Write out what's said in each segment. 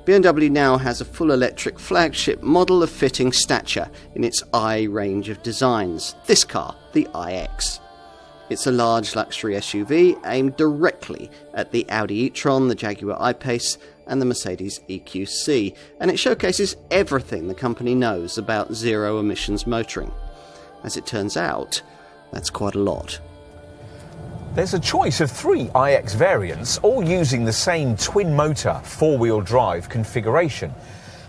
BMW now has a full electric flagship model of fitting stature in its I range of designs. This car, the iX. It's a large luxury SUV aimed directly at the Audi e-tron, the Jaguar I-Pace and the Mercedes EQC, and it showcases everything the company knows about zero-emissions motoring. As it turns out, that's quite a lot. There's a choice of 3 iX variants, all using the same twin-motor, four-wheel drive configuration.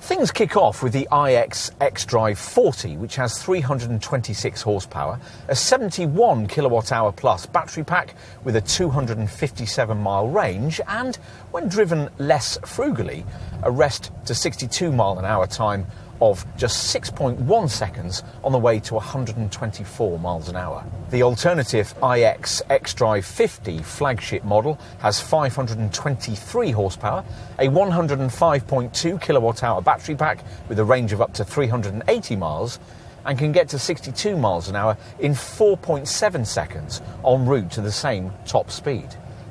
Things kick off with the iX xDrive 40, which has 326 horsepower, a 71 kilowatt-hour plus battery pack with a 257-mile range, and, when driven less frugally, a rest to 62-mile-an-hour time of just 6.1 seconds on the way to 124 miles an hour. The alternative iX xDrive 50 flagship model has 523 horsepower, a 105.2 kilowatt-hour battery pack with a range of up to 380 miles, and can get to 62 miles an hour in 4.7 seconds en route to the same top speed.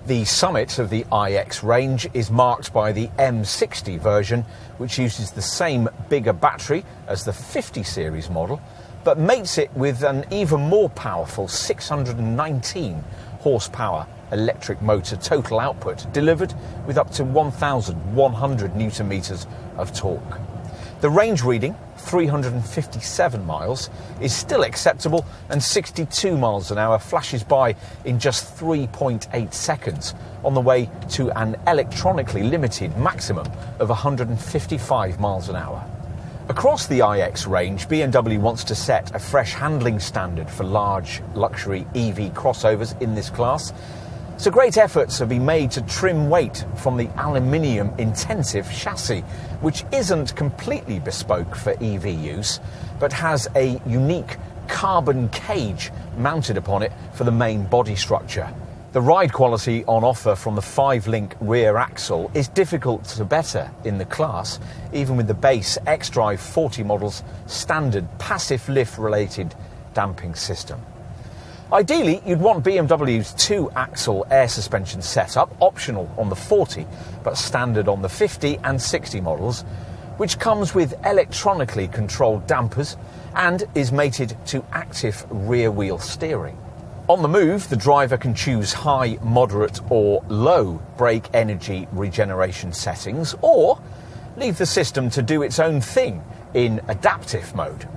The summit of the iX range is marked by the M60 version, which uses the same bigger battery as the 50 series model, but mates it with an even more powerful 619 horsepower electric motor total output, delivered with up to 1,100 newton meters of torque. The range reading, 357 miles, is still acceptable, and 62 miles an hour flashes by in just 3.8 seconds on the way to an electronically limited maximum of 155 miles an hour. Across the iX range, BMW wants to set a fresh handling standard for large luxury EV crossovers in this class. So great efforts have been made to trim weight from the aluminium-intensive chassis, which isn't completely bespoke for EV use, but has a unique carbon cage mounted upon it for the main body structure. The ride quality on offer from the 5-link rear axle is difficult to better in the class, even with the base xDrive 40 model's standard passive lift-related damping system. Ideally, you'd want BMW's 2-axle air suspension setup, optional on the 40, but standard on the 50 and 60 models, which comes with electronically controlled dampers and is mated to active rear-wheel steering. On the move, the driver can choose high, moderate or low brake energy regeneration settings, or leave the system to do its own thing in adaptive mode.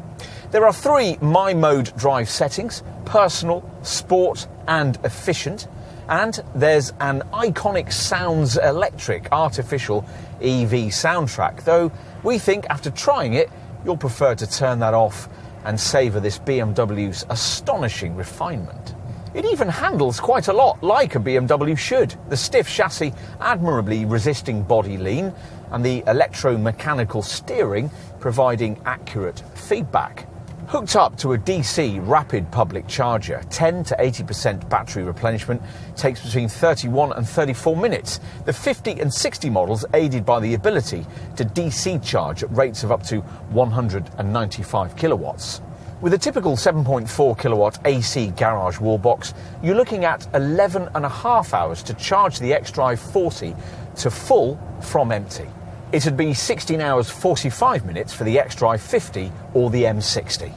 There are 3 My Mode drive settings: personal, sport and efficient, and there's an iconic Sounds Electric artificial EV soundtrack, though we think after trying it you'll prefer to turn that off and savour this BMW's astonishing refinement. It even handles quite a lot like a BMW should, the stiff chassis admirably resisting body lean and the electromechanical steering providing accurate feedback. Hooked up to a DC rapid public charger, 10 to 80% battery replenishment takes between 31 and 34 minutes. The 50 and 60 models aided by the ability to DC charge at rates of up to 195 kilowatts. With a typical 7.4 kilowatt AC garage wall box, you're looking at 11.5 hours to charge the xDrive 40 to full from empty. It'd be 16 hours 45 minutes for the xDrive 50 or the M60.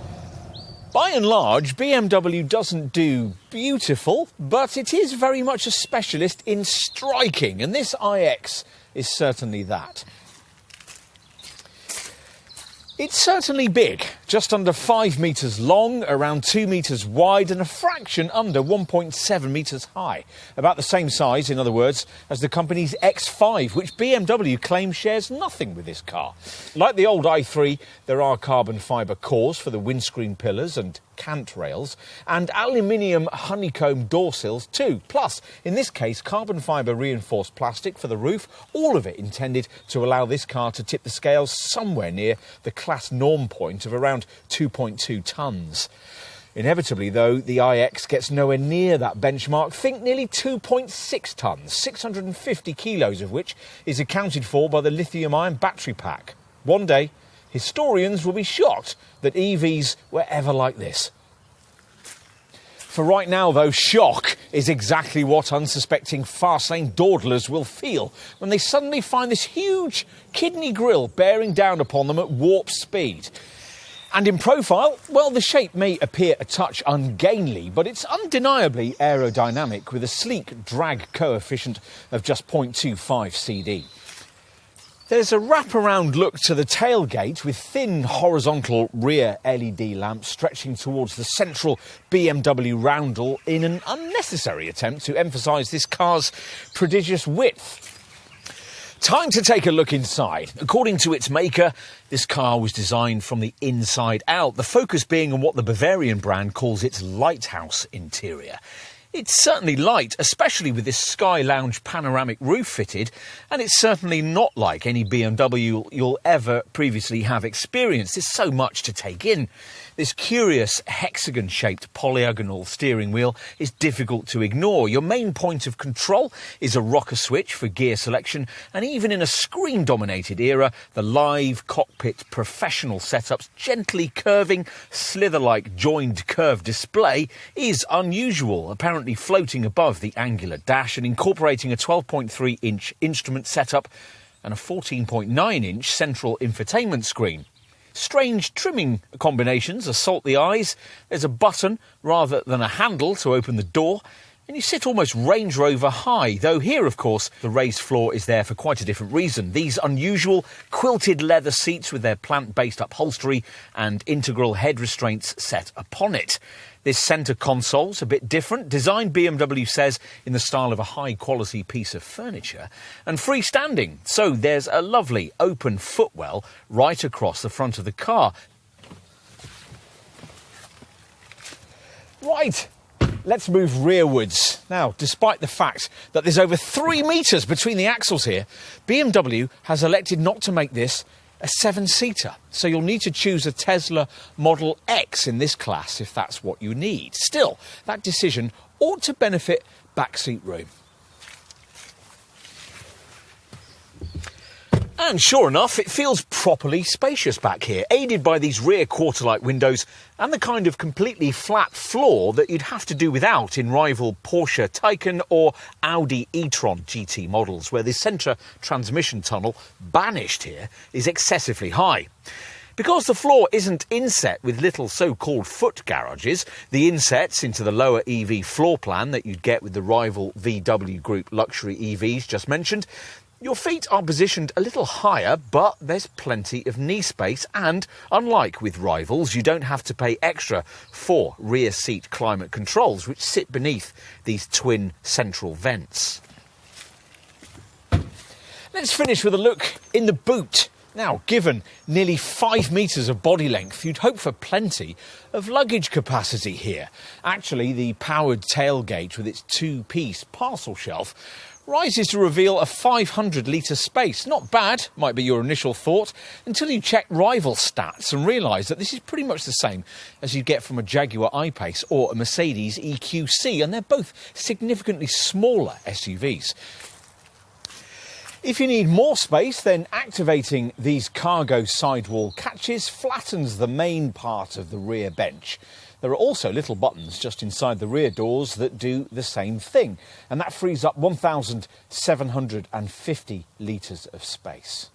By and large, BMW doesn't do beautiful, but it is very much a specialist in striking, and this iX is certainly that. It's certainly big, just under 5 metres long, around 2 metres wide and a fraction under 1.7 metres high. About the same size, in other words, as the company's X5, which BMW claims shares nothing with this car. Like the old i3, there are carbon fibre cores for the windscreen pillars and cant rails, and aluminium honeycomb door sills too. Plus, in this case, carbon fibre reinforced plastic for the roof, all of it intended to allow this car to tip the scales somewhere near the class norm point of around 2.2 tonnes. Inevitably, though, the iX gets nowhere near that benchmark. Think nearly 2.6 tonnes, 650 kilos of which is accounted for by the lithium-ion battery pack. One day, historians will be shocked that EVs were ever like this. For right now, though, shock is exactly what unsuspecting fast-lane dawdlers will feel when they suddenly find this huge kidney grille bearing down upon them at warp speed. And in profile, well, the shape may appear a touch ungainly, but it's undeniably aerodynamic with a sleek drag coefficient of just 0.25 CD. There's a wraparound look to the tailgate with thin horizontal rear LED lamps stretching towards the central BMW roundel in an unnecessary attempt to emphasise this car's prodigious width. Time to take a look inside. According to its maker, this car was designed from the inside out, the focus being on what the Bavarian brand calls its lighthouse interior. It's certainly light, especially with this Sky Lounge panoramic roof fitted, and it's certainly not like any BMW you'll ever previously have experienced. There's so much to take in. This curious hexagon-shaped polygonal steering wheel is difficult to ignore. Your main point of control is a rocker switch for gear selection, and even in a screen-dominated era, the live cockpit professional setup's gently curving, slither-like joined curve display is unusual, apparently floating above the angular dash and incorporating a 12.3-inch instrument setup and a 14.9-inch central infotainment screen. Strange trimming combinations assault the eyes. There's a button rather than a handle to open the door, and you sit almost Range Rover high, though here, of course, the raised floor is there for quite a different reason. These unusual quilted leather seats with their plant-based upholstery and integral head restraints set upon it. This centre console's a bit different, designed, BMW says, in the style of a high-quality piece of furniture, and freestanding, so there's a lovely open footwell right across the front of the car. Right, let's move rearwards. Now, despite the fact that there's over 3 metres between the axles here, BMW has elected not to make this a 7-seater, so you'll need to choose a Tesla Model X in this class if that's what you need. Still, that decision ought to benefit Backseat Room. And sure enough, it feels properly spacious back here, aided by these rear quarter-light windows and the kind of completely flat floor that you'd have to do without in rival Porsche Taycan or Audi e-tron GT models, where the centre transmission tunnel, banished here, is excessively high. Because the floor isn't inset with little so-called foot garages, the insets into the lower EV floor plan that you'd get with the rival VW Group luxury EVs just mentioned, your feet are positioned a little higher, but there's plenty of knee space, and unlike with rivals, you don't have to pay extra for rear seat climate controls, which sit beneath these twin central vents. Let's finish with a look in the boot. Now, given nearly 5 metres of body length, you'd hope for plenty of luggage capacity here. Actually, the powered tailgate with its 2-piece parcel shelf rises to reveal a 500-litre space. Not bad, might be your initial thought, until you check rival stats and realise that this is pretty much the same as you'd get from a Jaguar I-Pace or a Mercedes EQC, and they're both significantly smaller SUVs. If you need more space, then activating these cargo sidewall catches flattens the main part of the rear bench. There are also little buttons just inside the rear doors that do the same thing, and that frees up 1,750 litres of space.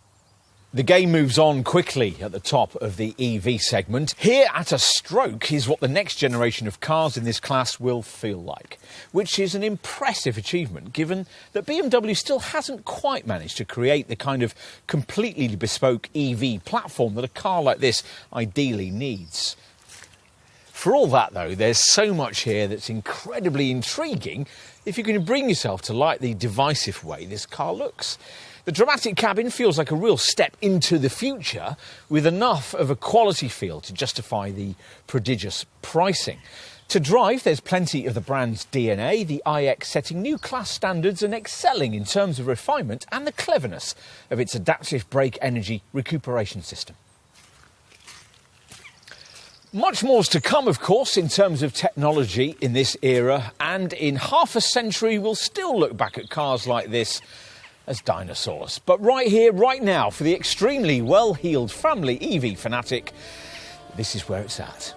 The game moves on quickly at the top of the EV segment. Here at a stroke is what the next generation of cars in this class will feel like, which is an impressive achievement given that BMW still hasn't quite managed to create the kind of completely bespoke EV platform that a car like this ideally needs. For all that, though, there's so much here that's incredibly intriguing if you can bring yourself to like the divisive way this car looks. The dramatic cabin feels like a real step into the future, with enough of a quality feel to justify the prodigious pricing. To drive, there's plenty of the brand's DNA, the iX setting new class standards and excelling in terms of refinement and the cleverness of its adaptive brake energy recuperation system. Much more's to come, of course, in terms of technology in this era, and in half a century we'll still look back at cars like this as dinosaurs. But right here, right now, for the extremely well-heeled family EV fanatic, this is where it's at.